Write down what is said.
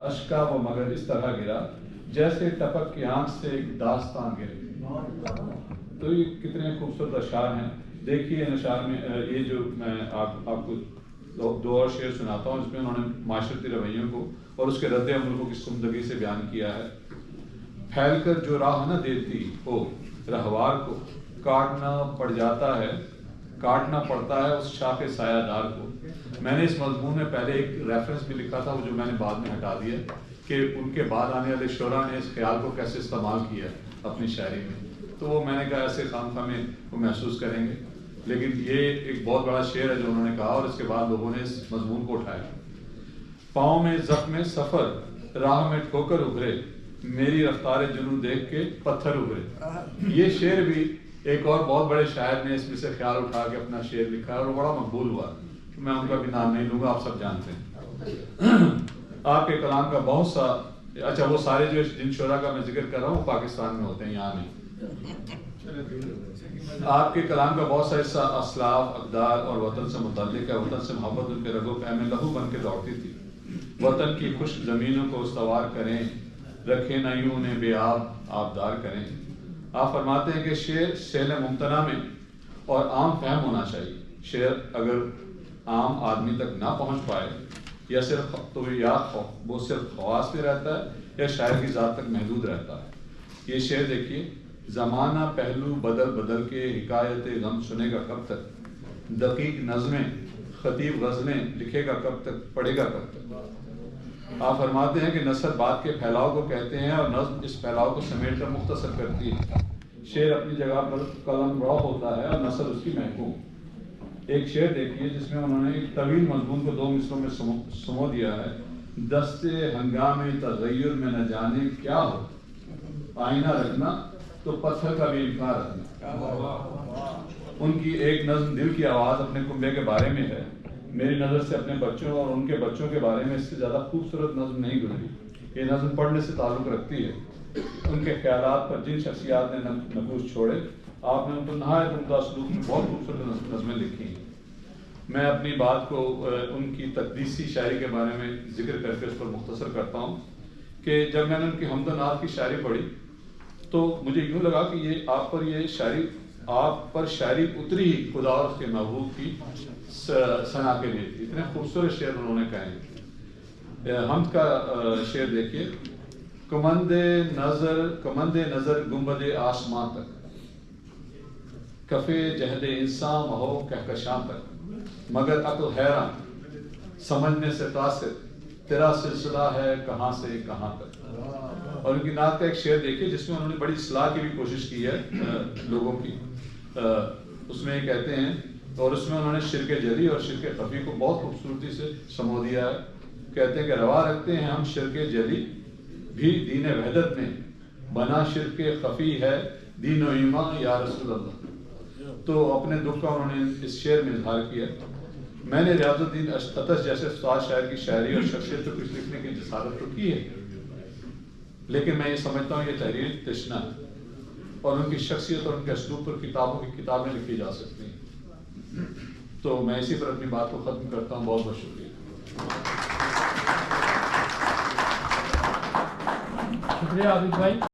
اشکا و مگر اس طرح گرا جیسے ٹپک کی آنکھ سے ایک داستان گرے۔ تو یہ کتنے خوبصورت اشعار ہیں۔ دیکھیے ان اشعار میں یہ جو میں آپ کو دو اور شعر سناتا ہوں، اس میں انہوں نے معاشرتی رویوں کو اور اس کے رد عمل کو کس عمدگی سے بیان کیا ہے۔ پھیل کر جو راہ نہ دیتی ہو رہوار کو، کاٹنا پڑتا ہے اس شاخ سایہ دار کو۔ میں نے اس مضمون میں پہلے ایک ریفرنس بھی لکھا تھا، وہ جو میں نے بعد میں ہٹا دیا، کہ ان کے بعد آنے والے شعراء نے اس خیال کو کیسے استعمال کیا اپنی شاعری میں، تو وہ میں نے کہا ایسے خام خواہ میں وہ محسوس کریں گے، لیکن یہ ایک بہت بڑا شعر ہے جو انہوں نے کہا، اور اس کے بعد لوگوں نے اس مضمون کو اٹھایا۔ پاؤں میں زخم سفر راہ میں ٹھوکر ابھرے، میری رفتار جنوں دیکھ کے پتھر ابھرے۔ یہ شعر بھی ایک اور بہت بڑے شاعر نے اس میں سے خیال اٹھا کے اپنا شعر لکھا ہے، اور وہ بڑا مقبول ہوا۔ میں ان کا بھی نام نہیں لوں گا، آپ سب جانتے ہیں۔ آپ کے کلام کا بہت سا، اچھا وہ سارے جو جن شعراء کا میں ذکر کر رہا ہوں وہ پاکستان میں ہوتے ہیں، یہاں نہیں۔ آپ کے کلام کا بہت سا حصہ اسلاف، اقدار اور وطن سے متعلق ہے۔ وطن سے محبت ان کے رگ و پے میں لہو بن کے دوڑتی تھی۔ وطن کی خشک زمینوں کو استوار کریں، رکھے نہ یوں انہیں بے آبدار کریں۔ آپ فرماتے ہیں کہ شعر سیل ممتنع میں اور عام فہم ہونا چاہیے۔ شعر اگر عام آدمی تک نہ پہنچ پائے یا صرف وہ صرف خواص میں رہتا ہے یا شاعر کی ذات تک محدود رہتا ہے۔ یہ شعر دیکھیے، زمانہ پہلو بدل بدل کے حکایت غم سنے گا کب تک، دقیق نظمیں خطیب غزلیں لکھے گا کب تک، پڑھے گا کب تک۔ آپ فرماتے ہیں کہ نثر بات کے پھیلاؤ کو کہتے ہیں اور نظم اس پھیلاؤ کو سمیٹ کر مختصر کرتی ہے۔ شعر اپنی جگہ پر قلم رو ہوتا ہے اور نثر اس کی محکوم۔ ایک شعر دیکھیے جس میں انہوں نے ایک طویل مضمون کو 2 مصروں میں سمو دیا ہے۔ دستے ہنگام تغیر میں نہ جانے کیا ہو، آئینہ رکھنا تو پتھر کا بھی امکان رکھنا۔ ان کی ایک نظم دل کی آواز اپنے کنبے کے بارے میں ہے۔ میری نظر سے اپنے بچوں اور ان کے بچوں کے بارے میں اس سے زیادہ خوبصورت نظم نہیں گزری۔ یہ نظم پڑھنے سے تعلق رکھتی ہے ان کے خیالات پر جن شخصیات نے نقوش چھوڑے۔ آپ نے ان کو نہایت عمدہ اسلوب میں بہت خوبصورت نظمیں لکھی ہیں۔ میں اپنی بات کو ان کی تقدیسی شاعری کے بارے میں ذکر کر کے اس پر مختصر کرتا ہوں کہ جب میں نے ان کی حمد و نعت کی شاعری پڑھی تو مجھے یوں لگا کہ یہ آپ پر شاعری اتری ہی خدا اور اس کے محبوب کی ثنا کے لیے تھی۔ اتنے خوبصورت شعر انہوں نے کہے ہیں۔ حمد کا شعر دیکھیے، کمند نظر گنبد آسماں تک، کفے جہد انسان ہو کہکشاں تک، مگر عقل حیران سمجھنے سے قاصر، تیرا سلسلہ ہے کہاں سے کہاں تک۔ اور ان کی نعت کا ایک شعر دیکھیے جس میں انہوں نے بڑی اصلاح کی بھی کوشش کی ہے لوگوں کی۔ اس میں یہ کہتے ہیں، اور اس میں انہوں نے شرک جلی اور شرک خفی کو بہت خوبصورتی سے سمو دیا ہے۔ کہتے ہیں کہ روا رکھتے ہیں ہم شرک جلی بھی دین وحدت میں، بنا شرک خفی ہے دین و ایمان یا رسول اللہ۔ تو اپنے دکھ کا انہوں نے اس شعر میں اظہار کیا۔ میں نے ریاض الدین اطش جیسے استاد شاعر کی شاعری اور شخصیت پر کچھ لکھنے کی جسارت تو کی ہے، لیکن میں یہ سمجھتا ہوں یہ تحریر تشنہ ہے، اور ان کی شخصیت اور ان کے اسلوب پر کتابیں لکھی جا سکتی ہیں۔ تو میں اسی پر اپنی بات کو ختم کرتا ہوں۔ بہت بہت شکریہ۔ شکریہ عابد بھائی۔